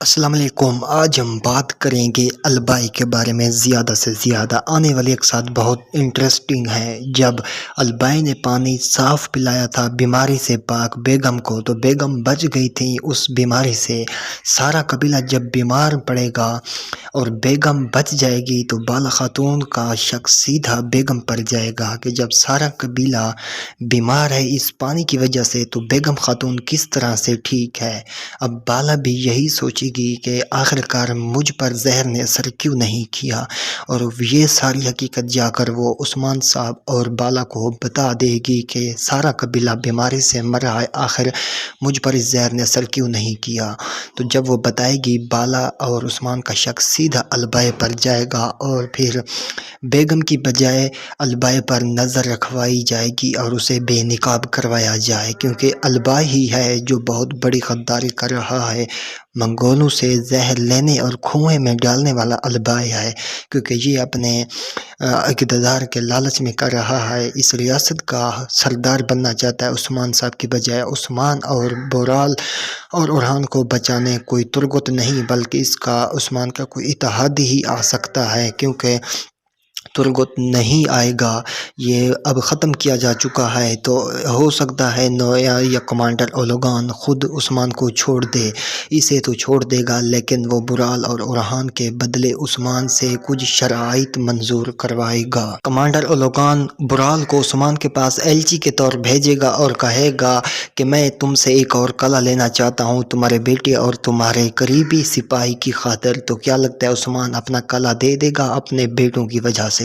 السلام علیکم۔ آج ہم بات کریں گے البائی کے بارے میں زیادہ سے زیادہ۔ آنے والی ایک ساتھ بہت انٹرسٹنگ ہے۔ جب البائی نے پانی صاف پلایا تھا بیماری سے پاک بیگم کو، تو بیگم بچ گئی تھی اس بیماری سے۔ سارا قبیلہ جب بیمار پڑے گا اور بیگم بچ جائے گی تو بالا خاتون کا شک سیدھا بیگم پر جائے گا کہ جب سارا قبیلہ بیمار ہے اس پانی کی وجہ سے تو بیگم خاتون کس طرح سے ٹھیک ہے۔ اب بالا بھی یہی سوچے گی کہ آخرکار مجھ پر زہر نے اثر کیوں نہیں کیا، اور یہ ساری حقیقت جا کر وہ عثمان صاحب اور بالا کو بتا دے گی کہ سارا قبیلہ بیماری سے مر رہا ہے، آخر مجھ پر اس زہر نے اثر کیوں نہیں کیا۔ تو جب وہ بتائے گی بالا اور عثمان کا شک سیدھا البائے پر جائے گا، اور پھر بیگم کی بجائے البائے پر نظر رکھوائی جائے گی اور اسے بے نقاب کروایا جائے، کیونکہ البائی ہی ہے جو بہت بڑی غداری کر رہا ہے۔ منگولوں سے زہر لینے اور کنویں میں ڈالنے والا البائی ہے، کیونکہ یہ اپنے اقتدار کے لالچ میں کر رہا ہے، اس ریاست کا سردار بننا چاہتا ہے عثمان صاحب کی بجائے۔ عثمان اور بورال اور اورہان کو بچانے کوئی ترغت نہیں، بلکہ اس کا عثمان کا کوئی اتحادی ہی آ سکتا ہے، کیونکہ ترغت نہیں آئے گا، یہ اب ختم کیا جا چکا ہے۔ تو ہو سکتا ہے نویا یا کمانڈر اولوگان خود عثمان کو چھوڑ دے، اسے تو چھوڑ دے گا لیکن وہ برال اور اورہان کے بدلے عثمان سے کچھ شرائط منظور کروائے گا۔ کمانڈر اولوگان برال کو عثمان کے پاس ایلچی کے طور بھیجے گا اور کہے گا کہ میں تم سے ایک اور قلعہ لینا چاہتا ہوں تمہارے بیٹے اور تمہارے قریبی سپاہی کی خاطر۔ تو کیا لگتا ہے عثمان اپنا قلعہ دے دے گا اپنے بیٹوں کی وجہ سے؟